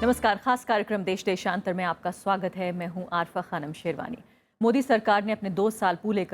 नमस्कार। खास कार्यक्रम देश देशांतर में आपका स्वागत है। मैं हूं आरफा खानम शेरवानी। मोदी सरकार ने अपने 2 साल पूरे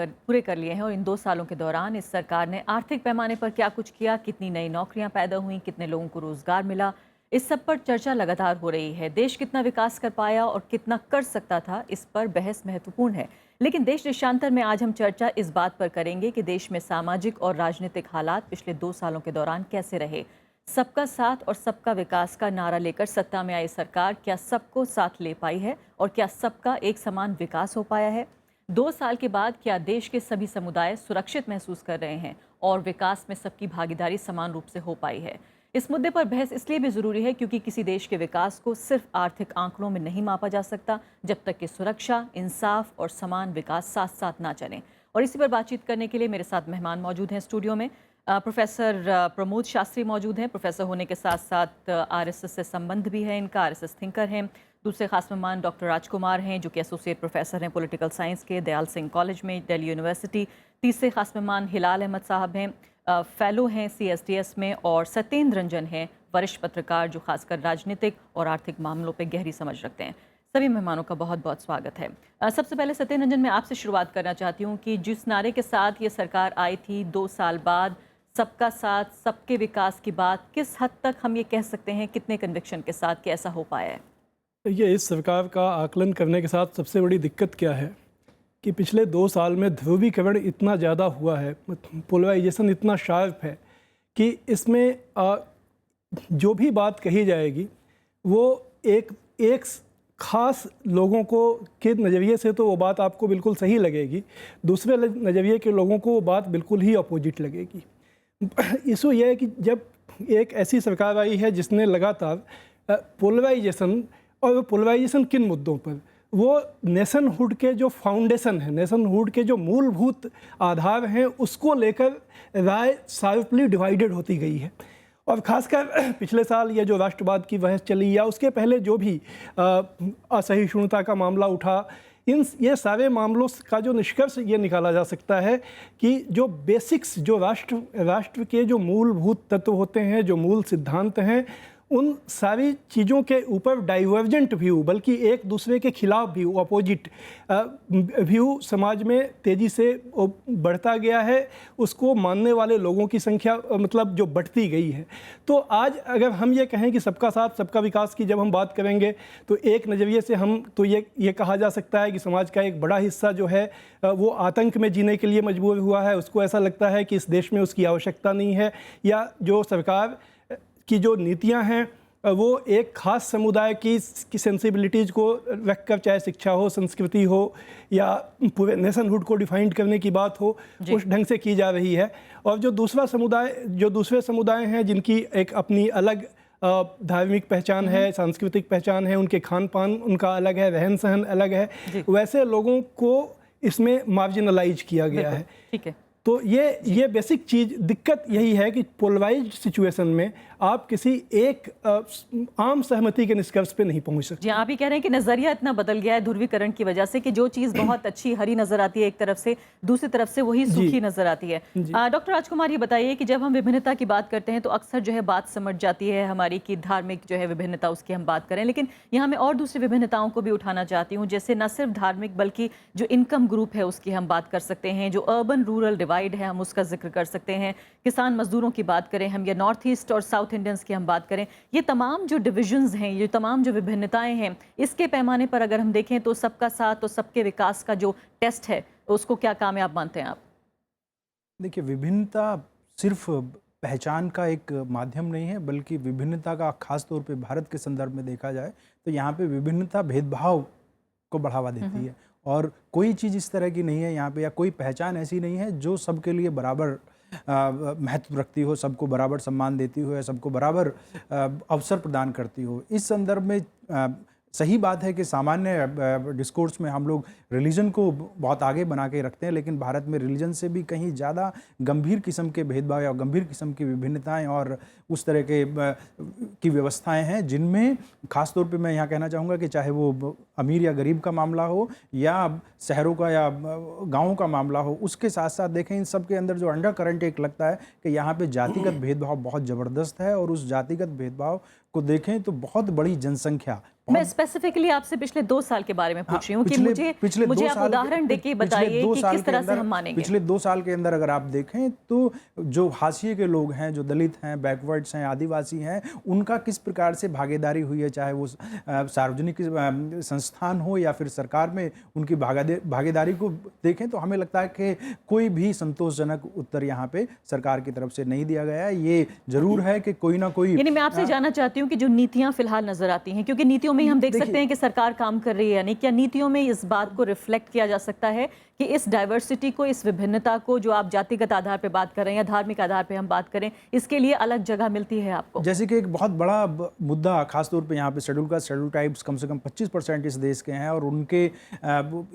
कर लिए हैं और इन 2 सालों के दौरान इस सरकार ने आर्थिक पैमाने पर क्या कुछ किया, कितनी नई नौकरियां पैदा हुई, कितने लोगों को रोजगार मिला, इस सब पर चर्चा लगातार हो रही है। देश कितना विकास कर पाया और कितना कर सकता था, इस पर बहस महत्वपूर्ण है। लेकिन देश देशांतर में आज हम चर्चा इस बात पर करेंगे कि देश में सामाजिक और राजनीतिक हालात पिछले 2 सालों के दौरान कैसे रहे। सबका साथ और सबका विकास का नारा लेकर सत्ता में आई सरकार क्या सबको साथ ले पाई है और क्या सबका एक समान विकास हो पाया है? 2 साल के बाद क्या देश के सभी समुदाय सुरक्षित महसूस कर रहे हैं और विकास में सबकी भागीदारी समान रूप से हो पाई है? इस मुद्दे पर बहस इसलिए भी जरूरी है क्योंकि किसी देश के विकास को सिर्फ आर्थिक आंकड़ों में नहीं मापा जा सकता जब तक कि सुरक्षा, इंसाफ और समान विकास साथ साथ ना चलें। और इसी पर बातचीत करने के लिए मेरे साथ मेहमान मौजूद हैं स्टूडियो में। प्रोफेसर प्रमोद शास्त्री मौजूद हैं। प्रोफेसर होने के साथ साथ आरएसएस से संबंध भी है इनका, आरएसएस थिंकर हैं। दूसरे खास मेहमान डॉक्टर राजकुमार हैं जो कि एसोसिएट प्रोफेसर हैं पॉलिटिकल साइंस के दयाल सिंह कॉलेज में, दिल्ली यूनिवर्सिटी। तीसरे खास मेहमान हिलाल अहमद साहब हैं, फेलो हैं सीएसडीएस में। और सत्येंद्र रंजन हैं, वरिष्ठ पत्रकार जो खासकर राजनीतिक और आर्थिक मामलों पर गहरी समझ रखते हैं। सभी मेहमानों का बहुत बहुत स्वागत है। सबसे पहले सत्येंद्र रंजन, मैं आपसे शुरुआत करना चाहती हूँ कि जिस नारे के साथ ये सरकार आई थी 2 साल बाद, सबका साथ सबके विकास की बात, किस हद तक हम ये कह सकते हैं, कितने कन्विक्शन के साथ कि ऐसा हो पाया है? ये इस सरकार का आकलन करने के साथ सबसे बड़ी दिक्कत क्या है कि पिछले 2 साल में ध्रुवीकरण इतना ज़्यादा हुआ है, पोलराइजेशन इतना शार्प है कि इसमें जो भी बात कही जाएगी वो एक ख़ास लोगों को के नज़रिए से तो वो बात आपको बिल्कुल सही लगेगी, दूसरे नज़रिए के लोगों को वो बात बिल्कुल ही अपोजिट लगेगी। इशू यह है कि जब एक ऐसी सरकार आई है जिसने लगातार पोलराइजेशन, और वो पोलराइजेशन किन मुद्दों पर, वो नेशनहुड के जो फाउंडेशन है, नेशनहुड के जो मूलभूत आधार हैं, उसको लेकर राय शार्पली डिवाइडेड होती गई है। और ख़ासकर पिछले साल ये जो राष्ट्रवाद की बहस चली या उसके पहले जो भी असहिष्णुता का मामला उठा, ये सारे मामलों का जो निष्कर्ष ये निकाला जा सकता है कि जो बेसिक्स, जो राष्ट्र के जो मूलभूत तत्व होते हैं, जो मूल सिद्धांत हैं, उन सारी चीज़ों के ऊपर डाइवर्जेंट व्यू, बल्कि एक दूसरे के खिलाफ व्यू, अपोजिट व्यू समाज में तेज़ी से बढ़ता गया है। उसको मानने वाले लोगों की संख्या मतलब जो बढ़ती गई है। तो आज अगर हम ये कहें कि सबका साथ सबका विकास की जब हम बात करेंगे तो एक नज़रिए से हम तो ये कहा जा सकता है कि समाज का एक बड़ा हिस्सा जो है वो आतंक में जीने के लिए मजबूर हुआ है। उसको ऐसा लगता है कि इस देश में उसकी आवश्यकता नहीं है, या जो सरकार की जो नीतियां हैं वो एक ख़ास समुदाय की सेंसिबिलिटीज़ को रखकर, चाहे शिक्षा हो, संस्कृति हो या पूरे नेशनहुड को डिफाइन करने की बात हो, उस ढंग से की जा रही है। और जो दूसरे समुदाय हैं जिनकी एक अपनी अलग धार्मिक पहचान है, सांस्कृतिक पहचान है, उनके खान पान उनका अलग है, रहन सहन अलग है, वैसे लोगों को इसमें मार्जिनलाइज किया गया है। ठीक है। तो ये बेसिक चीज़, दिक्कत यही है कि पोलराइज्ड सिचुएशन में आप किसी एक आम सहमति के निष्कर्ष पे नहीं पहुंच सकते। जी, आप ही कह रहे हैं कि नज़रिया इतना बदल गया है ध्रुवीकरण की वजह से कि जो चीज़ बहुत अच्छी हरी नज़र आती है एक तरफ से, दूसरी तरफ से वही सूखी नज़र आती है। डॉक्टर राजकुमार, ये बताइए कि जब हम विभिन्नता की बात करते हैं तो अक्सर जो है बात समझ जाती है हमारी कि धार्मिक जो है विभिन्नता, उसकी हम बात करें, लेकिन यहाँ मैं और दूसरी विभिन्नताओं को भी उठाना चाहती हूँ। जैसे न सिर्फ धार्मिक बल्कि जो इनकम ग्रुप है उसकी हम बात कर सकते हैं, जो अर्बन रूरल डिवाइड है हम उसका जिक्र कर सकते हैं, किसान मजदूरों की बात करें हम, या नॉर्थ ईस्ट और साउथ इंडियंस की हम बात करें। ये तमाम जो डिविजन्स हैं, ये तमाम जो विभिन्नताएं हैं, इसके पैमाने पर अगर हम देखें तो सबका साथ तो सबके विकास का जो टेस्ट है उसको क्या कामयाब मानते हैं आप? देखिए, विभिन्नता सिर्फ पहचान का एक माध्यम नहीं है, बल्कि विभिन्नता का खास तौर पे भारत के संदर्भ में देखा जाए तो यहाँ पे विभिन्नता भेदभाव को बढ़ावा देती है। और कोई चीज़ इस तरह की नहीं है यहाँ पे, या कोई पहचान ऐसी नहीं है जो सबके लिए बराबर महत्व रखती हो, सबको बराबर सम्मान देती हो या सबको बराबर अवसर प्रदान करती हो। इस संदर्भ में सही बात है कि सामान्य डिस्कोर्स में हम लोग रिलीजन को बहुत आगे बना के रखते हैं, लेकिन भारत में रिलीजन से भी कहीं ज़्यादा गंभीर किस्म के भेदभाव या गंभीर किस्म की विभिन्नताएं और उस तरह के की व्यवस्थाएं हैं, जिनमें ख़ास तौर पे मैं यहाँ कहना चाहूँगा कि चाहे वो अमीर या गरीब का मामला हो या शहरों का या गाँवों का मामला हो, उसके साथ साथ देखें इन सब के अंदर जो अंडर करंट एक लगता है कि यहाँ पे जातिगत भेदभाव बहुत ज़बरदस्त है, और उस जातिगत भेदभाव को देखें तो बहुत बड़ी जनसंख्या। मैं स्पेसिफिकली आपसे पिछले 2 साल के बारे में पूछ रही हूँ कि मुझे आप उदाहरण देके बताइए कि किस तरह से हम मानेंगे। पिछले 2 साल के अंदर अगर आप देखें तो जो हाशिए के लोग हैं, जो दलित हैं, बैकवर्ड्स हैं, आदिवासी हैं, उनका किस प्रकार से भागीदारी हुई है, चाहे वो सार्वजनिक संस्थान हो या फिर सरकार में उनकी भागीदारी को देखें तो हमें लगता है कि कोई भी संतोषजनक उत्तर यहाँ पे सरकार की तरफ से नहीं दिया गया है। ये जरूर है कि कोई ना कोई, यानी मैं आपसे जानना चाहती हूँ कि जो नीतियां फिलहाल नजर आती हैं, क्योंकि नीतियों में ही हम देख सकते हैं कि सरकार काम कर रही है या नहीं, क्या नीतियों में इस बात को रिफ्लेक्ट किया जा सकता है कि इस डाइवर्सिटी को, इस विभिन्नता को, जो आप जातिगत आधार पर बात कर रहे हैं या धार्मिक आधार पर हम बात करें, इसके लिए अलग जगह मिलती है आपको? जैसे कि एक बहुत बड़ा मुद्दा खासतौर पे यहाँ पे शेड्यूल ट्राइब्स कम से कम 25% इस देश के हैं, और उनके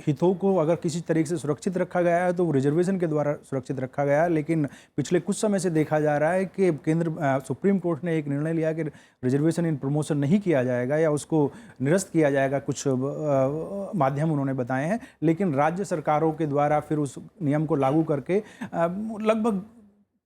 हितों को अगर किसी तरीके से सुरक्षित रखा गया है तो वो रिजर्वेशन के द्वारा सुरक्षित रखा गया है। लेकिन पिछले कुछ समय से देखा जा रहा है कि सुप्रीम कोर्ट ने एक निर्णय लिया कि रिजर्वेशन इन प्रमोशन नहीं किया जाएगा या उसको निरस्त किया जाएगा, कुछ माध्यम उन्होंने बताए हैं। लेकिन राज्य सरकारों के द्वारा फिर उस नियम को लागू करके लगभग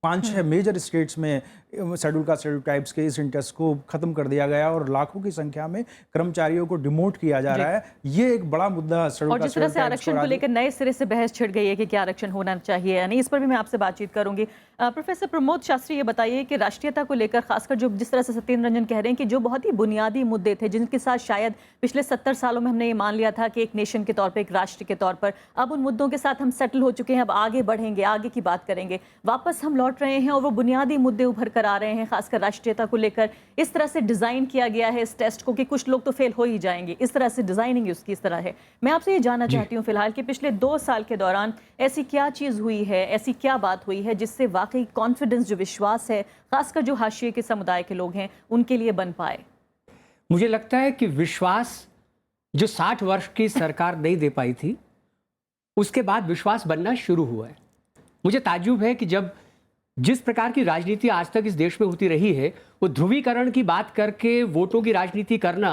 5-6 मेजर स्टेट्स में शेड्यूल ट्राइब्स के इस इंटरेस्ट को खत्म कर दिया गया और लाखों की संख्या में कर्मचारियों को डिमोट किया जा रहा है। ये एक बड़ा मुद्दा शेड्यूल और जिस तरह से आरक्षण को लेकर नए सिरे से बहस छिड़ गई है कि क्या आरक्षण होना चाहिए या नहीं, इस पर भी मैं आपसे बातचीत करूंगी। प्रोफेसर प्रमोद शास्त्री, ये बताइए कि राष्ट्रीयता को लेकर खासकर जो जिस तरह से सत्येंद्र रंजन कह रहे हैं कि जो बहुत ही बुनियादी मुद्दे थे जिनके साथ शायद पिछले 70 सालों में हमने ये मान लिया था कि एक नेशन के तौर पर, एक राष्ट्र के तौर पर, अब उन मुद्दों के साथ हम सेटल हो चुके हैं, अब आगे बढ़ेंगे, आगे की बात करेंगे, वापस हम लौट रहे हैं और वो बुनियादी मुद्दे उभर कर आ रहे हैं, खासकर राष्ट्रीयता को लेकर। इस तरह से डिजाइन किया गया है इस टेस्ट को कि कुछ लोग तो फेल हो ही जाएंगे, इस तरह से डिजाइनिंग उसकी इस तरह है। मैं आपसे ये जानना चाहती हूँ फिलहाल कि पिछले 2 साल के दौरान ऐसी क्या चीज हुई है, ऐसी क्या बात हुई है जिससे वाकई कॉन्फिडेंस, जो विश्वास है, खासकर जो हाशिए के समुदाय के लोग हैं, उनके लिए बन पाए? मुझे लगता है कि विश्वास जो 60 वर्ष की सरकार नहीं दे पाई थी, उसके बाद विश्वास बनना शुरू हुआ है। मुझे ताज्जुब है कि जब जिस प्रकार की राजनीति आज तक इस देश में होती रही है, वो ध्रुवीकरण की बात करके वोटों की राजनीति करना,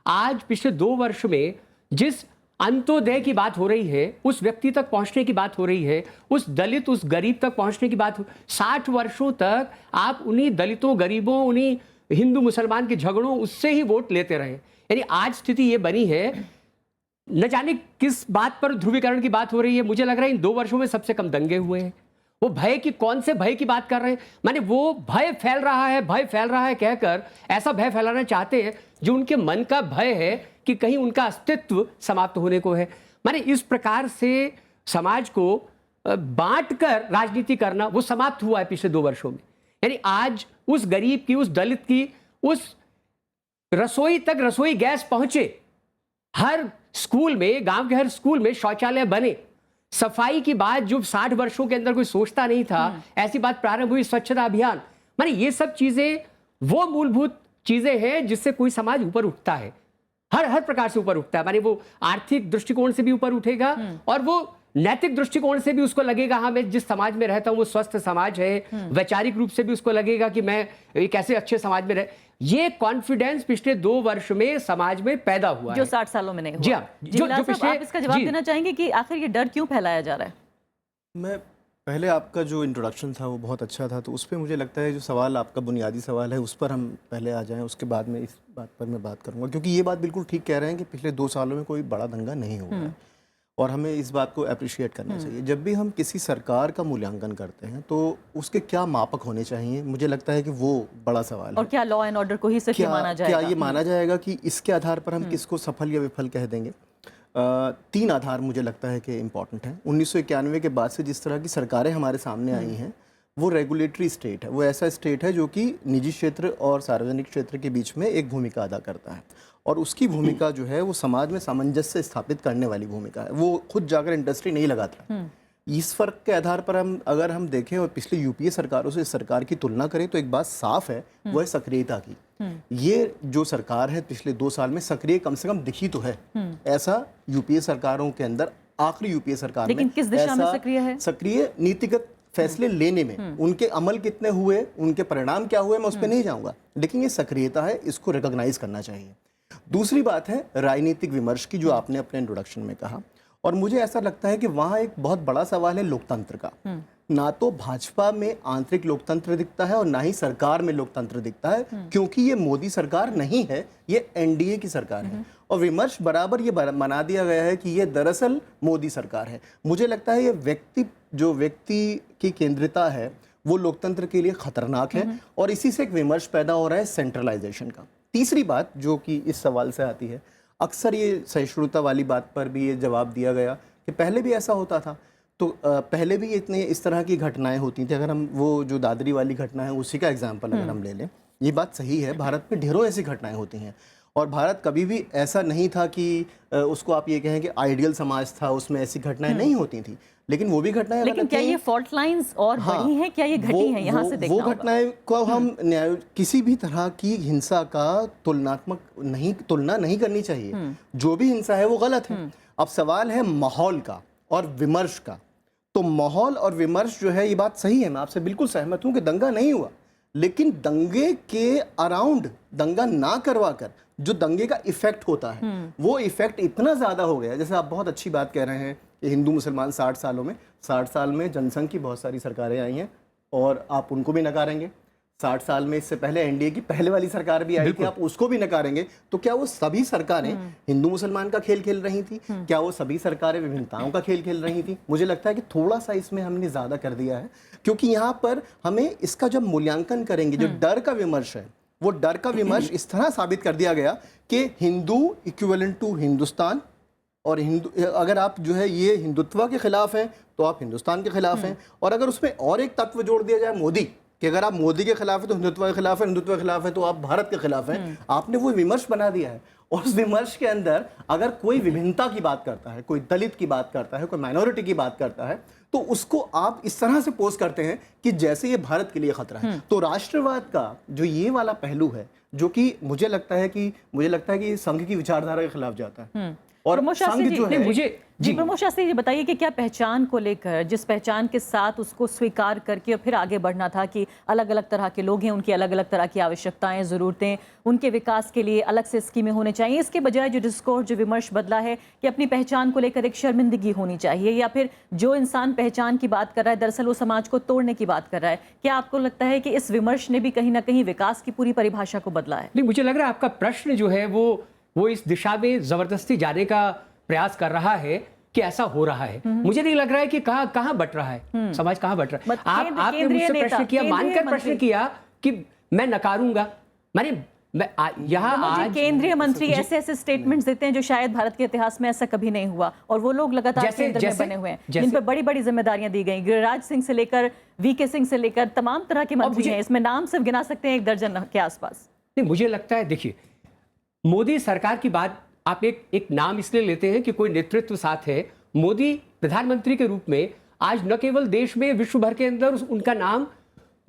आज पिछले 2 वर्ष में जिस अंत्योदय की बात हो रही है, उस व्यक्ति तक पहुंचने की बात हो रही है, उस दलित, उस गरीब तक पहुंचने की बात 60 वर्षों तक आप उन्हीं दलितों, गरीबों, उन्हीं हिंदू मुसलमान के झगड़ों, उससे ही वोट लेते रहे। यानी आज स्थिति ये बनी है, न जाने किस बात पर ध्रुवीकरण की बात हो रही है। मुझे लग रहा है इन 2 वर्षों में सबसे कम दंगे हुए हैं। वो भय की, कौन से भय की बात कर रहे हैं? माने वो भय फैल रहा है, भय फैल रहा है कहकर ऐसा भय फैलाना चाहते हैं जो उनके मन का भय है कि कहीं उनका अस्तित्व समाप्त होने को है। माने इस प्रकार से समाज को बांटकर राजनीति करना, वो समाप्त हुआ है पिछले 2 वर्षों में। यानी आज उस गरीब की, उस दलित की, उस रसोई तक रसोई गैस पहुंचे, हर स्कूल में, गांव के हर स्कूल में शौचालय बने, सफाई की बात जो 60 वर्षों के अंदर कोई सोचता नहीं था, ऐसी बात प्रारंभ हुई, स्वच्छता अभियान। माने ये सब चीजें वो मूलभूत चीजें हैं जिससे कोई समाज ऊपर उठता है, हर प्रकार से ऊपर उठता है। माने वो आर्थिक दृष्टिकोण से भी ऊपर उठेगा और वो नैतिक दृष्टिकोण से भी उसको लगेगा हाँ, मैं जिस समाज में रहता हूं वो स्वस्थ समाज है। वैचारिक रूप से भी उसको लगेगा कि मैं एक ऐसे अच्छे समाज में रह। ये कॉन्फिडेंस पिछले 2 वर्ष में समाज में पैदा हुआ जो है, 60 सालों में नहीं हुआ। जी हाँ, जो पिछले, आप इसका जवाब देना चाहेंगे कि आखिर ये डर क्यों फैलाया जा रहा है? मैं पहले, आपका जो इंट्रोडक्शन था वो बहुत अच्छा था, तो उस पर मुझे लगता है जो सवाल आपका बुनियादी सवाल है उस पर हम पहले आ जाएं, उसके बाद में इस बात पर मैं बात करूंगा। क्योंकि ये बात बिल्कुल ठीक कह रहे हैं कि पिछले 2 सालों में कोई बड़ा दंगा नहीं हुआ है और हमें इस बात को अप्रिशिएट करना चाहिए। जब भी हम किसी सरकार का मूल्यांकन करते हैं तो उसके क्या मापक होने चाहिए, मुझे लगता है कि वो बड़ा सवाल है। और क्या लॉ एंड ऑर्डर को ही सच माना जाएगा? क्या ये माना जाएगा कि इसके आधार पर हम किसको सफल या विफल कह देंगे? 3 आधार मुझे लगता है कि इम्पॉर्टेंट हैं। 1991 के बाद से जिस तरह की सरकारें हमारे सामने आई हैं, वो रेगुलेटरी स्टेट है, वो ऐसा स्टेट है जो कि निजी क्षेत्र और सार्वजनिक क्षेत्र के बीच में एक भूमिका अदा करता है, और उसकी भूमिका जो है वो समाज में सामंजस्य स्थापित करने वाली भूमिका है। वो खुद जाकर इंडस्ट्री नहीं लगाता। इस फर्क के आधार पर अगर हम देखें और पिछले यूपीए सरकारों से इस सरकार की तुलना करें तो एक बात साफ है, वो है सक्रियता की। ये जो सरकार है पिछले 2 साल में सक्रिय कम से कम दिखी तो है। ऐसा यूपीए सरकारों के अंदर, आखिरी यूपीए सरकार में, लेकिन किस दिशा में सक्रिय है? सक्रिय नीतिगत फैसले लेने में, उनके अमल कितने हुए, उनके परिणाम क्या हुए, मैं उस पर नहीं जाऊंगा, लेकिन ये सक्रियता है, इसको रिकॉग्नाइज करना चाहिए। दूसरी बात है राजनीतिक विमर्श की, जो आपने अपने इंट्रोडक्शन में कहा, और मुझे ऐसा लगता है कि वहाँ एक बहुत बड़ा सवाल है लोकतंत्र का। ना तो भाजपा में आंतरिक लोकतंत्र दिखता है और ना ही सरकार में लोकतंत्र दिखता है, क्योंकि ये मोदी सरकार नहीं है, ये एनडीए की सरकार है। और विमर्श बराबर ये बना दिया गया है कि ये दरअसल मोदी सरकार है। मुझे लगता है ये व्यक्ति की केंद्रिता है वो लोकतंत्र के लिए खतरनाक है, और इसी से एक विमर्श पैदा हो रहा है सेंट्रलाइजेशन का। तीसरी बात जो कि इस सवाल से आती है, अक्सर ये सहिष्णुता वाली बात पर भी ये जवाब दिया गया कि पहले भी ऐसा होता था, तो पहले भी इतने इस तरह की घटनाएं होती थी। अगर हम वो जो दादरी वाली घटना है उसी का एग्जाम्पल अगर हम ले लें, ये बात सही है, भारत में ढेरों ऐसी घटनाएं होती हैं, और भारत कभी भी ऐसा नहीं था कि उसको आप ये कहें कि आइडियल समाज था, उसमें ऐसी घटनाएं नहीं होती थी, लेकिन वो भी घटनाएं, लेकिन क्या ये फॉल्ट लाइंस और बढ़ी हैं, क्या ये घटी हैं? यहाँ से देखना वो घटनाएं को हम किसी भी तरह की हिंसा का तुलना नहीं करनी चाहिए। जो भी हिंसा है वो गलत है। अब सवाल है माहौल का और विमर्श का। तो माहौल और विमर्श जो है, ये बात सही है, मैं आपसे बिल्कुल सहमत हूं कि दंगा नहीं हुआ, लेकिन दंगे के अराउंड दंगा ना करवा कर जो दंगे का इफेक्ट होता है, वो इफेक्ट इतना ज्यादा हो गया। जैसे आप बहुत अच्छी बात कह रहे हैं कि हिंदू मुसलमान 60 साल में जनसंघ की बहुत सारी सरकारें आई हैं, और आप उनको भी नकारेंगे। 60 साल में इससे पहले एनडीए की पहले वाली सरकार भी आई थी, आप उसको भी नकारेंगे। तो क्या वो सभी सरकारें हिंदू मुसलमान का खेल खेल रही थी? क्या वो सभी सरकारें विभिन्नताओं का खेल खेल रही थी? मुझे लगता है कि थोड़ा सा इसमें हमने ज्यादा कर दिया है, क्योंकि यहाँ पर हमें इसका जब मूल्यांकन करेंगे, जो डर का विमर्श है, वो डर का विमर्श इस तरह साबित कर दिया गया कि हिंदू इक्विवेलेंट टू हिंदुस्तान, और अगर आप जो है ये हिंदुत्व के खिलाफ हैं तो आप हिंदुस्तान के खिलाफ हैं, और अगर उसमें और एक तत्व जोड़ दिया जाए मोदी, कि अगर आप मोदी के खिलाफ है तो हिंदुत्व के खिलाफ है, हिंदुत्व के खिलाफ है तो आप भारत के खिलाफ हैं, आपने वो विमर्श बना दिया है। और उस विमर्श के अंदर अगर कोई विभिन्नता की बात करता है, कोई दलित की बात करता है, कोई माइनॉरिटी की बात करता है, तो उसको आप इस तरह से पोस्ट करते हैं कि जैसे ये भारत के लिए खतरा है। तो राष्ट्रवाद का जो ये वाला पहलू है, जो कि मुझे लगता है कि संघ की विचारधारा के खिलाफ जाता है। और संघ जो है, प्रमोद शास्त्री जी बताइए कि क्या पहचान को लेकर, जिस पहचान के साथ उसको स्वीकार करके और फिर आगे बढ़ना था कि अलग अलग तरह के लोग हैं, उनकी अलग अलग तरह की आवश्यकताएं, ज़रूरतें, उनके विकास के लिए अलग से स्कीमें होने चाहिए, इसके बजाय जो डिस्कोर्स, जो विमर्श बदला है कि अपनी पहचान को लेकर एक शर्मिंदगी होनी चाहिए, या फिर जो इंसान पहचान की बात कर रहा है दरअसल वो समाज को तोड़ने की बात कर रहा है, क्या आपको लगता है कि इस विमर्श ने भी कहीं ना कहीं विकास की पूरी परिभाषा को बदला है? नहीं, मुझे लग रहा है आपका प्रश्न जो है वो इस दिशा में जबरदस्ती जाने का प्रयास कर रहा है कि ऐसा हो रहा है। मुझे नहीं लग रहा है कि कहां बट रहा है समाज, कहां बट रहा है। आपने मुझसे प्रश्न किया, मानकर प्रश्न किया कि मैं नकारूंगा, यहाँ आज केंद्रीय मंत्री ऐसे स्टेटमेंट्स देते हैं जो शायद भारत के इतिहास में ऐसा कभी नहीं हुआ, और वो लोग लगातार केंद्र में बने हुए हैं, जिन पर बड़ी बड़ी जिम्मेदारियां दी गई। गिरिराज सिंह से लेकर वीके सिंह से लेकर तमाम तरह के मंत्री हैं, इसमें नाम सिर्फ गिना सकते हैं 1 दर्जन के आसपास। नहीं, मुझे लगता है, देखिए, मोदी सरकार की बात आप एक नाम इसलिए लेते हैं कि कोई नेतृत्व साथ है। मोदी प्रधानमंत्री के रूप में आज न केवल देश में, विश्व भर के अंदर उनका नाम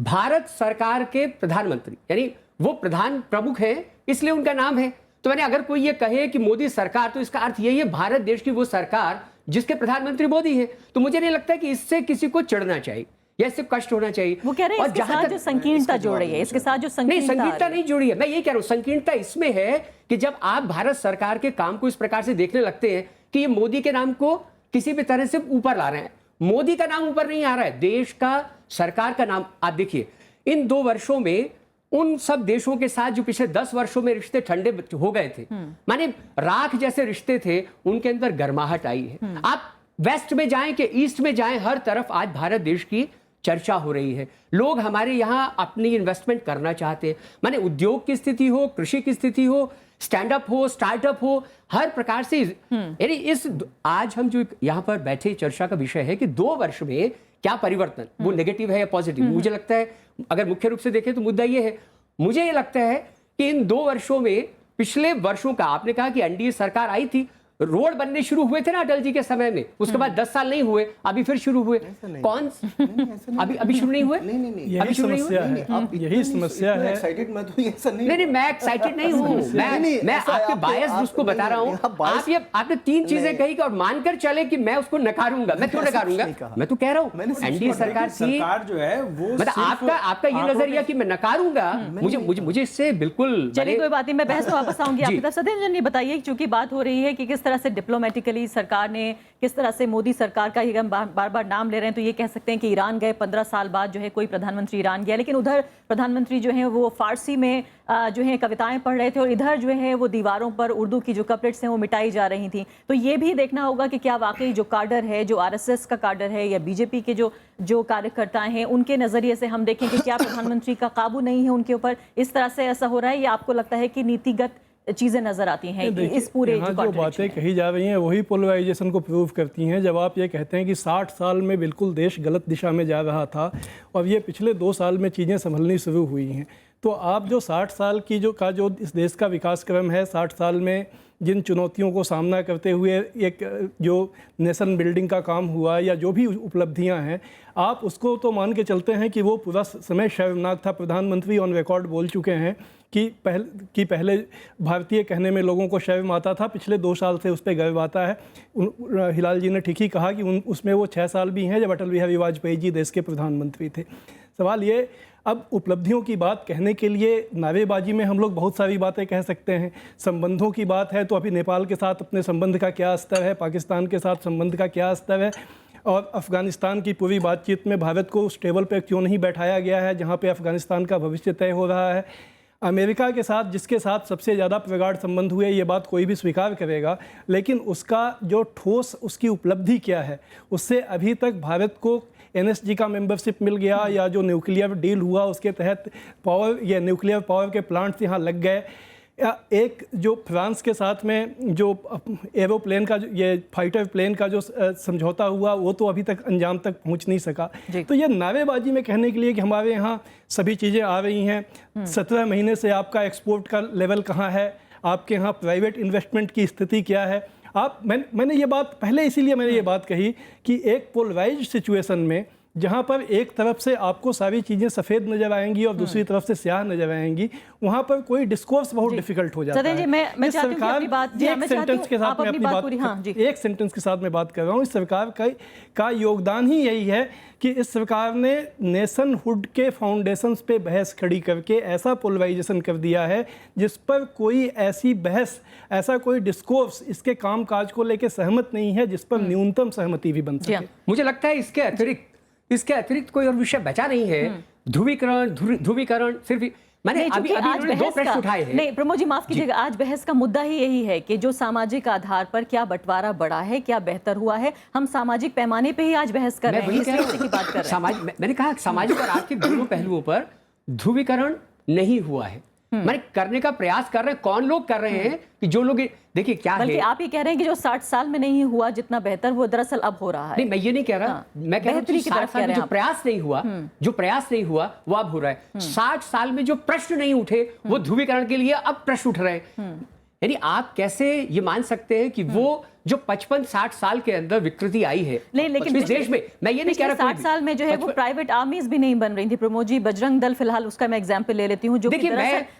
भारत सरकार के प्रधानमंत्री, यानी वो प्रमुख है, इसलिए उनका नाम है। तो मैंने अगर कोई ये कहे कि मोदी सरकार, तो इसका अर्थ यही है भारत देश की वो सरकार जिसके प्रधानमंत्री मोदी है। तो मुझे नहीं लगता कि इससे किसी को चिढ़ना चाहिए या इससे कष्ट होना चाहिए। वो कह रहे हैं इसके साथ जो संकीर्णता जोड़ रही है, इसके साथ जो संकीर्णता नहीं जुड़ी है, मैं ये कह रहा हूं संकीर्णता इसमें है कि जब आप भारत सरकार के काम को इस प्रकार से देखने लगते हैं कि ये मोदी के नाम को किसी भी तरह से ऊपर ला रहे हैं। मोदी का नाम ऊपर नहीं आ रहा है, देश का, सरकार का नाम। आप देखिए, इन 2 वर्षों में उन सब देशों के साथ जो पिछले 10 वर्षों में रिश्ते ठंडे हो गए थे, माने राख जैसे रिश्ते थे, उनके अंदर गर्माहट आई है। आप वेस्ट में जाएं कि ईस्ट में जाएं, हर तरफ आज भारत देश की चर्चा हो रही है। लोग हमारे यहाँ अपनी इन्वेस्टमेंट करना चाहते हैं, माने उद्योग की स्थिति हो, कृषि की स्थिति हो, स्टैंड अप हो, स्टार्टअप हो, हर प्रकार से। यानी इस आज हम जो यहाँ पर बैठे चर्चा का विषय है कि 2 वर्ष में क्या परिवर्तन, वो नेगेटिव है या पॉजिटिव। मुझे लगता है अगर मुख्य रूप से देखें तो मुद्दा ये है, मुझे ये लगता है कि इन 2 वर्षों में, पिछले वर्षों का, आपने कहा कि एनडीए सरकार आई थी, रोड बनने शुरू हुए थे ना अटल जी के समय में, उसके बाद 10 साल नहीं हुए, अभी फिर शुरू हुए। कौन अभी शुरू नहीं हुए? नहीं यही समस्या है, यही समस्या है। एक्साइटेड मैं तो ऐसा नहीं नहीं, मैं एक्साइटेड नहीं हूँ, मैं आपके बायस उसको बता रहा हूँ। आपने 3 चीजें कही और मानकर चले कि मैं उसको नकारूंगा। मैं क्यों नकारूंगा? मैं तो कह रहा हूँ एनडीए सरकार थी, सरकार जो है वो मतलब आपका ये नजरिया कि मैं नकारूंगा, मुझे इससे बिल्कुल। चलिए कोई बात नहीं, मैं बहस में वापस आऊंगी आपकी तरफ। सत्येंद्र जन, ये बताइए, क्योंकि बात हो रही है कि किस तरह से डिप्लोमेटिकली सरकार ने, किस तरह से मोदी सरकार का ही हम बार बार नाम ले रहे हैं, तो ये कह सकते हैं कि ईरान गए, 15 साल बाद जो है कोई प्रधानमंत्री ईरान गया, लेकिन उधर प्रधानमंत्री जो है वो फारसी में जो है कविताएं पढ़ रहे थे और इधर जो है वो दीवारों पर उर्दू की जो कपलेट्स हैं वो मिटाई जा रही थी। तो ये भी देखना होगा कि क्या वाकई जो काडर है, जो आरएसएस का काडर है या बीजेपी के जो कार्यकर्ता हैं, उनके नजरिए से हम देखें कि क्या प्रधानमंत्री का काबू नहीं है उनके ऊपर, इस तरह से ऐसा हो रहा है, या आपको लगता है कि नीतिगत चीजें नजर आती हैं इस पूरे यहाँ जो बातें कही जा रही हैं वही पोलराइजेशन को प्रूव करती हैं। जब आप ये कहते हैं कि 60 साल में बिल्कुल देश गलत दिशा में जा रहा था और ये पिछले 2 साल में चीज़ें संभलनी शुरू हुई हैं, तो आप जो 60 साल की जो इस देश का विकास क्रम है, 60 साल में जिन चुनौतियों को सामना करते हुए एक जो नेशन बिल्डिंग का काम हुआ या जो भी उपलब्धियां हैं, आप उसको तो मान के चलते हैं कि वो पूरा समय शर्मनाक था। प्रधानमंत्री ऑन रिकॉर्ड बोल चुके हैं कि पहले भारतीय कहने में लोगों को शर्म आता था, पिछले 2 साल से उस पर गर्व आता है। हिलाल जी ने ठीक ही कहा कि उसमें वो 6 साल भी हैं जब अटल बिहारी वाजपेयी जी देश के प्रधानमंत्री थे। सवाल ये, अब उपलब्धियों की बात कहने के लिए नारेबाजी में हम लोग बहुत सारी बातें कह सकते हैं। संबंधों की बात है तो अभी नेपाल के साथ अपने संबंध का क्या स्तर है, पाकिस्तान के साथ संबंध का क्या स्तर है, और अफ़गानिस्तान की पूरी बातचीत में भारत को उस टेबल पर क्यों नहीं बैठाया गया है जहाँ पे अफ़गानिस्तान का भविष्य तय हो रहा है। अमेरिका के साथ, जिसके साथ सबसे ज़्यादा प्रगाढ़ संबंध हुए, ये बात कोई भी स्वीकार करेगा, लेकिन उसका जो ठोस उसकी उपलब्धि क्या है, उससे अभी तक भारत को एनएसजी का मेंबरशिप मिल गया या जो न्यूक्लियर डील हुआ उसके तहत न्यूक्लियर पावर के प्लांट्स यहाँ लग गए, या एक जो फ्रांस के साथ में जो एरोप्लेन का ये फाइटर प्लेन का जो समझौता हुआ वो तो अभी तक अंजाम तक पहुंच नहीं सका। तो ये नारेबाजी में कहने के लिए कि हमारे यहाँ सभी चीज़ें आ रही हैं, 17 महीने से आपका एक्सपोर्ट का लेवल कहाँ है, आपके यहाँ प्राइवेट इन्वेस्टमेंट की स्थिति क्या है। मैंने ये बात पहले इसीलिए मैंने ये बात कही कि एक पोलराइज्ड सिचुएशन में जहाँ पर एक तरफ से आपको सारी चीज़ें सफ़ेद नज़र आएंगी और दूसरी तरफ से स्याह नज़र आएंगी, वहाँ पर कोई डिस्कोर्स बहुत डिफिकल्ट हो जाता है। मैं सरकार एक सेंटेंस के साथ एक सेंटेंस के साथ मैं बात कर रहा हूँ, इस सरकार का योगदान ही यही है कि इस सरकार ने नेशनहुड के फाउंडेशंस पे बहस खड़ी करके ऐसा पोलराइजेशन कर दिया है जिस पर कोई ऐसी बहस, ऐसा कोई डिस्कोर्स इसके कामकाज को लेकर सहमत नहीं है जिस पर न्यूनतम सहमति भी बन सके। मुझे लगता है इसके अतिरिक्त कोई और विषय बचा नहीं है। ध्रुवीकरण सिर्फ मैंने अभी आज 2 प्रश्न उठाए हैं। नहीं प्रमोद जी, माफ कीजिएगा, आज बहस का मुद्दा ही यही है कि जो सामाजिक आधार पर क्या बंटवारा बढ़ा है, क्या बेहतर हुआ है, हम सामाजिक पैमाने पे ही आज बहस कर रहे हैं, इस तरह की बात कर रहे हैं। मैंने कहा सामाजिक और आर्थिक दोनों पहलुओं पर ध्रुवीकरण नहीं हुआ है। मैंने करने का प्रयास कर रहे हैं, कौन लोग कर रहे हैं कि जो लोग, देखिए क्या है, बल्कि आप ये कह रहे हैं कि जो 60 साल में नहीं हुआ जितना बेहतर वो दरअसल अब हो रहा है। नहीं, मैं ये नहीं कह रहा, मैं कह रहा हूं 60 साल में जो प्रयास नहीं हुआ वो अब हो रहा है। 60 साल में जो प्रश्न नहीं उठे वो ध्रुवीकरण के लिए अब प्रश्न उठ रहे हैं। यानी आप कैसे ये मान सकते हैं कि वो जो 55-60 साल के अंदर विकृति आई है, नहीं, लेकिन इस देश में, मैं ये नहीं कह रहा 60 साल में जो है वो प्राइवेट आर्मीज भी नहीं बन रही थी प्रमोद जी। बजरंग दल फिलहाल उसका मैं एग्जांपल ले लेती हूँ, जो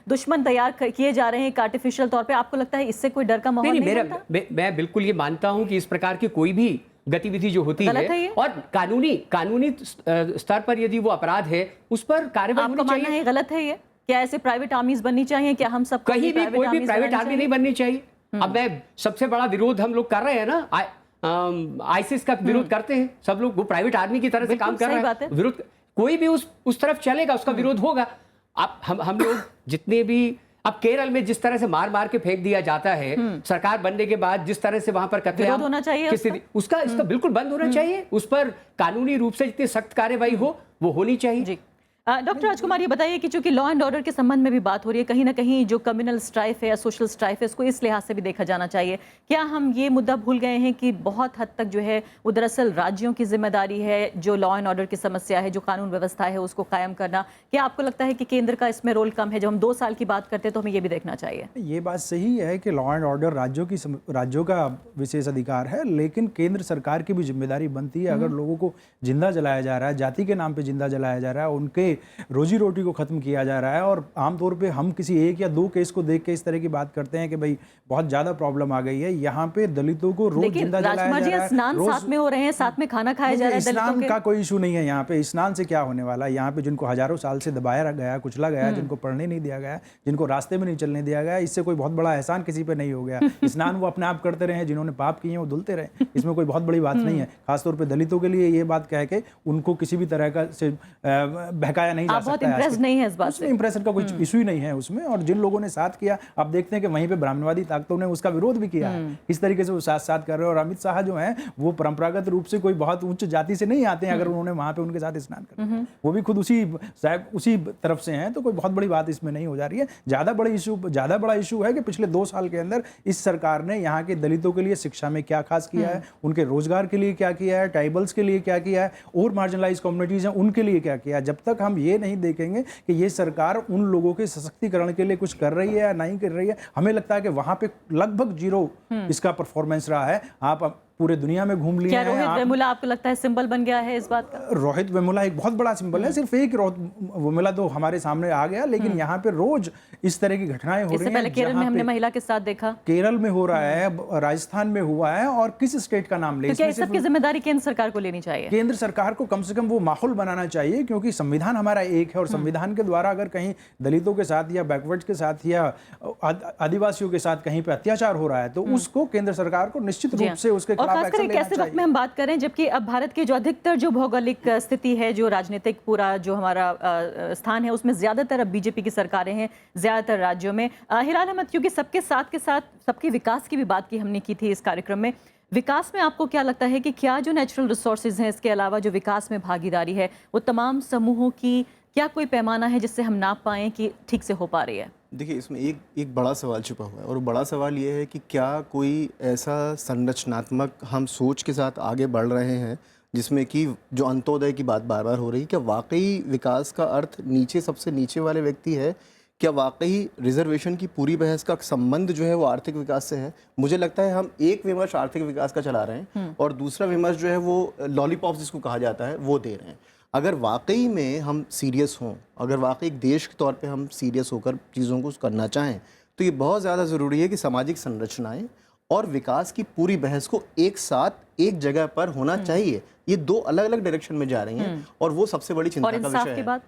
दुश्मन तैयार किए जा रहे हैं आर्टिफिशियल तौर पे। आपको लगता है इससे कोई डर का माहौल नहीं बनता? मैं बिल्कुल ये मानता हूँ कि इस प्रकार की कोई भी गतिविधि जो होती है और कानूनी स्तर पर यदि वो अपराध है उस पर कार्रवाई होनी चाहिए। गलत है ये? क्या ऐसे प्राइवेट आर्मीज बननी चाहिए? क्या हम सब कहीं भी कोई भी प्राइवेट आर्मी नहीं बननी चाहिए? अब मैं सबसे बड़ा विरोध हम लोग कर रहे हैं ना, आईसिस का विरोध करते हैं सब लोग, वो प्राइवेट आर्मी की तरह से काम कर रहे हैं। विरोध कोई भी उस तरफ चलेगा उसका विरोध होगा। अब हम लोग जितने भी, अब केरल में जिस तरह से मार के फेंक दिया जाता है, सरकार बनने के बाद जिस तरह से वहां पर कत्लेआम होना चाहिए उसका इसका बिल्कुल बंद होना चाहिए। उस पर कानूनी रूप से जितनी सख्त कार्रवाई हो वो होनी चाहिए। डॉक्टर राजकुमार, ये बताइए कि चूंकि लॉ एंड ऑर्डर के संबंध में भी बात हो रही है, कहीं ना कहीं जो कम्युनल स्ट्राइफ है या सोशल स्ट्राइफ है, इसको इस लिहाज से भी देखा जाना चाहिए। क्या हम ये मुद्दा भूल गए हैं कि बहुत हद तक जो है वो दरअसल राज्यों की जिम्मेदारी है, जो लॉ एंड ऑर्डर की समस्या है, जो कानून व्यवस्था है, उसको कायम करना? क्या आपको लगता है कि केंद्र का इसमें रोल कम है? जब हम 2 साल की बात करते हैं तो हमें ये भी देखना चाहिए। ये बात सही है कि लॉ एंड ऑर्डर राज्यों का विशेष अधिकार है, लेकिन केंद्र सरकार की भी जिम्मेदारी बनती है। अगर लोगों को जिंदा जलाया जा रहा है, जाति के नाम पे जिंदा जलाया जा रहा है, उनके रोजी रोटी को खत्म किया जा रहा है, और आमतौर पे हम किसी 1 या 2 केस को देख के इस तरह की बात करते हैं कि भाई बहुत ज्यादा प्रॉब्लम आ गई है, यहाँ पे दलितों को रोज जिंदा जलाया जा रहा है, स्नान साथ में हो रहे हैं, साथ में खाना खाया जा रहा है। स्नान का कोई इशू नहीं है यहाँ पे। स्नान से क्या होने वाला है? यहाँ पे जिनको हजारों साल से दबाया गया, कुचला गया, जिनको पढ़ने नहीं दिया गया, जिनको रास्ते में नहीं चलने दिया गया, इससे कोई बहुत बड़ा एहसान किसी पे नहीं हो गया। स्नान वो अपने आप करते रहे, जिन्होंने पाप किए हैं वो धुलते रहे, इसमें कोई बहुत बड़ी बात नहीं है। खासतौर पे दलितों के लिए ये बात कह के उनको किसी भी तरह का से बहकाया नहीं जा सकता है। नहीं है इस बात से, इंप्रेशन का कोई इशू ही नहीं है उसमें। और जिन लोगों ने साथ किया, आप देखते हैं कि वहीं पे ब्राह्मणवादी ताकतों ने उसका विरोध भी किया है। इस तरीके से वो साथ साथ कर रहे हैं। और अमित शाह जो है वो परंपरागत रूप से कोई बहुत उच्च जाति से नहीं आते हैं। अगर उन्होंने वहां पे उनके साथ स्नान कर, वो भी खुद उसी तरफ से हैं, तो कोई बहुत बड़ी बात इसमें नहीं हो जा रही है। ज्यादा बड़ा इशू है कि पिछले 2 साल के अंदर इस सरकार ने यहाँ के दलितों के लिए शिक्षा में क्या खास किया है, उनके रोजगार के लिए क्या किया है, ट्राइबल्स के लिए क्या किया है, और मार्जिनलाइज कम्युनिटीज हैं उनके लिए क्या किया है। जब तक हम ये नहीं देखेंगे कि ये सरकार उन लोगों के सशक्तिकरण के लिए कुछ कर रही है या नहीं कर रही है, हमें लगता है कि वहां पे लगभग 0 इसका परफॉर्मेंस रहा है। आप पूरे दुनिया में घूम लिए क्या हैं। रोहित वेमुला आपको लगता है सिंबल बन गया है इस बात का? रोहित वेमुला एक बहुत बड़ा सिंबल है। सिर्फ एक रोहित वेमुला तो हमारे सामने आ गया, लेकिन यहाँ पे रोज इस तरह की घटनाएं हो रही हैं। इससे पहले केरल में हमने महिला के साथ देखा, केरल में हो रहा है, राजस्थान में हुआ है, और किस स्टेट का नाम ले? तो क्या इस सब की जिम्मेदारी केंद्र सरकार को लेनी चाहिए? केंद्र सरकार को कम से कम वो माहौल बनाना चाहिए, क्योंकि संविधान हमारा एक है, और संविधान के द्वारा अगर कहीं दलितों के साथ या बैकवर्ड्स के साथ या आदिवासियों के साथ कहीं पे अत्याचार हो रहा है, तो उसको केंद्र सरकार को निश्चित रूप से उसके खिलाफ एक्शन लेना चाहिए। में हम बात करें, जबकि अब भारत के जो अधिकतर जो भौगोलिक स्थिति है, जो राजनीतिक पूरा जो हमारा स्थान है, उसमें ज्यादातर अब बीजेपी की सरकारें हैं ज्यादातर राज्यों में। हिलाल अहमद, क्योंकि सबके साथ के साथ सबके विकास की भी बात की हमने की थी इस कार्यक्रम में, विकास में आपको क्या लगता है कि क्या जो नेचुरल रिसोर्सेज हैं, इसके अलावा जो विकास में भागीदारी है, वो तमाम समूहों की क्या कोई पैमाना है जिससे हम नाप पाएं कि ठीक से हो पा रही है? देखिए, इसमें एक बड़ा सवाल छुपा हुआ है, और बड़ा सवाल ये है कि क्या कोई ऐसा संरचनात्मक हम सोच के साथ आगे बढ़ रहे हैं जिसमें कि जो अंत्योदय की बात बार बार हो रही है, क्या वाकई विकास का अर्थ नीचे सबसे नीचे वाले व्यक्ति है? क्या वाकई रिजर्वेशन की पूरी बहस का संबंध जो है वो आर्थिक विकास से है? मुझे लगता है हम एक विमर्श आर्थिक विकास का चला रहे हैं और दूसरा विमर्श जो है वो लॉलीपॉप जिसको कहा जाता है वो दे रहे हैं। अगर वाकई में हम सीरियस हों, अगर वाकई एक देश के तौर पे हम सीरियस होकर चीज़ों को करना चाहें, तो ये बहुत ज़्यादा ज़रूरी है कि सामाजिक संरचनाएं और विकास की पूरी बहस को एक साथ एक जगह पर होना चाहिए। ये 2 अलग अलग डायरेक्शन में जा रही हैं, और वो सबसे बड़ी चिंता का विषय है।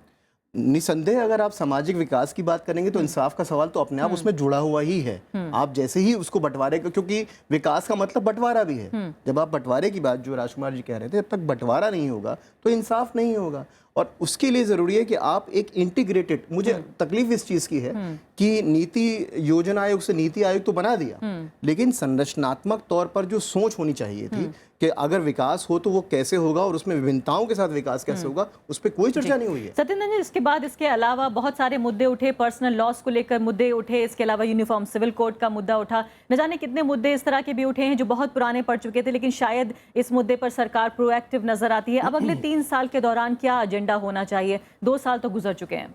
निसंदेह अगर आप सामाजिक विकास की बात करेंगे तो इंसाफ का सवाल तो अपने आप उसमें जुड़ा हुआ ही है। आप जैसे ही उसको बंटवारे, क्योंकि विकास का मतलब बंटवारा भी है। जब आप बंटवारे की बात, जो राजकुमार जी कह रहे थे, जब तक बंटवारा नहीं होगा तो इंसाफ नहीं होगा। और उसके लिए जरूरी है कि आप एक इंटीग्रेटेड, मुझे तकलीफ इस चीज की है कि नीति योजना आयोग से नीति आयोग तो बना दिया, लेकिन संरचनात्मक तौर पर जो सोच होनी चाहिए थी कि अगर विकास हो तो वो कैसे होगा और उसमें विभिन्नताओं के साथ विकास कैसे होगा, उस पर कोई चर्चा नहीं हुई है। सत्येंद्र जी, इसके बाद इसके अलावा बहुत सारे मुद्दे उठे, पर्सनल लॉस को लेकर मुद्दे उठे, इसके अलावा यूनिफॉर्म सिविल कोड का मुद्दा उठा, न जाने कितने मुद्दे इस तरह के भी उठे हैं जो बहुत पुराने पड़ चुके थे, लेकिन शायद इस मुद्दे पर सरकार प्रोएक्टिव नजर आती है। अब अगले 3 साल के दौरान क्या एजेंडा होना चाहिए? 2 साल तो गुजर चुके हैं।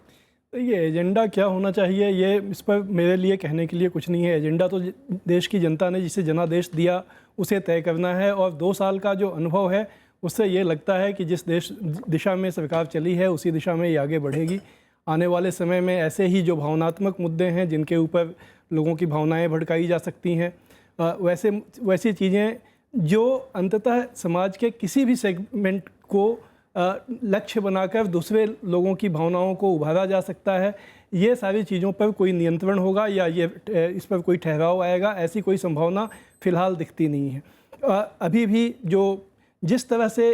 ये एजेंडा क्या होना चाहिए, ये इस पर मेरे लिए कहने के लिए कुछ नहीं है। एजेंडा तो देश की जनता ने जिसे जनादेश दिया उसे तय करना है, और 2 साल का जो अनुभव है उससे ये लगता है कि जिस दिशा में सरकार चली है उसी दिशा में ये आगे बढ़ेगी। आने वाले समय में ऐसे ही जो भावनात्मक मुद्दे हैं जिनके ऊपर लोगों की भावनाएं भड़काई जा सकती हैं, वैसी चीज़ें जो अंततः समाज के किसी भी सेगमेंट को लक्ष्य बनाकर दूसरे लोगों की भावनाओं को उभारा जा सकता है, ये सारी चीज़ों पर कोई नियंत्रण होगा या ये इस पर कोई ठहराव आएगा, ऐसी कोई संभावना फ़िलहाल दिखती नहीं है। अभी भी जिस तरह से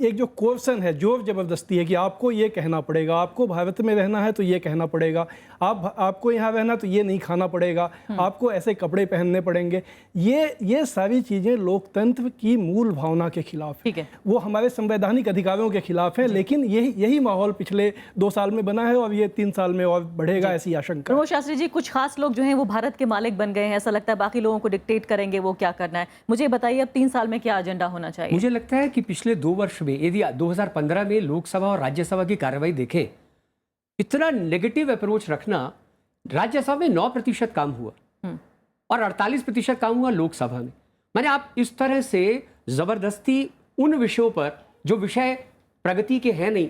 एक जो कोर्सन है, जोर जबरदस्ती है कि आपको ये कहना पड़ेगा, आपको भारत में रहना है तो ये कहना पड़ेगा, आपको यहाँ रहना तो ये नहीं खाना पड़ेगा, आपको ऐसे कपड़े पहनने पड़ेंगे, ये सारी चीज़ें लोकतंत्र की मूल भावना के खिलाफ ठीक है। वो हमारे संवैधानिक अधिकारों के खिलाफ है। लेकिन यही माहौल पिछले 2 साल में बना है और ये 3 साल में और बढ़ेगा, ऐसी आशंका है। प्रमोद शास्त्री जी, कुछ खास लोग जो हैं वो भारत के मालिक बन गए हैं, ऐसा लगता है बाकी लोगों को डिक्टेट करेंगे वो क्या करना है। मुझे बताइए अब 3 साल में क्या एजेंडा होना चाहिए? मुझे लगता है कि पिछले 2 वर्ष में, यदि 2015 में लोकसभा और राज्यसभा की कार्रवाई देखें, इतना नेगेटिव अप्रोच रखना, राज्यसभा में 9% काम हुआ और 48% काम हुआ लोकसभा में। माने आप इस तरह से जबरदस्ती उन विषयों पर जो विषय प्रगति के हैं नहीं,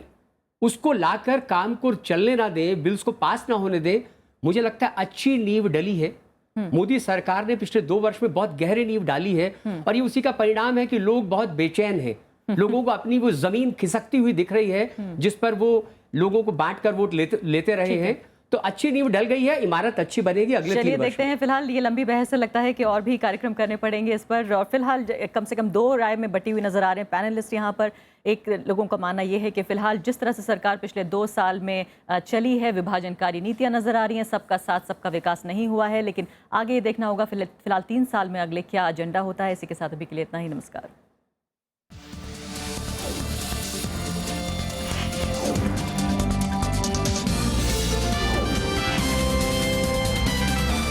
उसको लाकर काम को चलने ना दे, बिल्स को पास ना होने दे, मुझे लगता है अच्छी नींव डली है। मोदी सरकार ने पिछले 2 वर्ष में बहुत गहरी नींव डाली है और ये उसी का परिणाम है कि लोग बहुत बेचैन हैं। लोगों को अपनी वो जमीन खिसकती हुई दिख रही है जिस पर वो लोगों को बांट कर वोट लेते रहे हैं। तो अच्छी नींव डल गई है, इमारत अच्छी बनेगी अगले 3 वर्ष। चलिए देखते हैं। फिलहाल ये लंबी बहस से लगता है कि और भी कार्यक्रम करने पड़ेंगे इस पर, और फिलहाल कम से कम 2 राय में बटी हुई नजर आ रहे हैं पैनलिस्ट यहाँ पर। एक लोगों का मानना यह है कि फिलहाल जिस तरह से सरकार पिछले 2 साल में चली है, विभाजनकारी नीतियां नजर आ रही हैं, सबका साथ सबका विकास नहीं हुआ है, लेकिन आगे देखना होगा फिलहाल 3 साल में अगले क्या एजेंडा होता है। इसी के साथ अभी के लिए इतना ही, नमस्कार।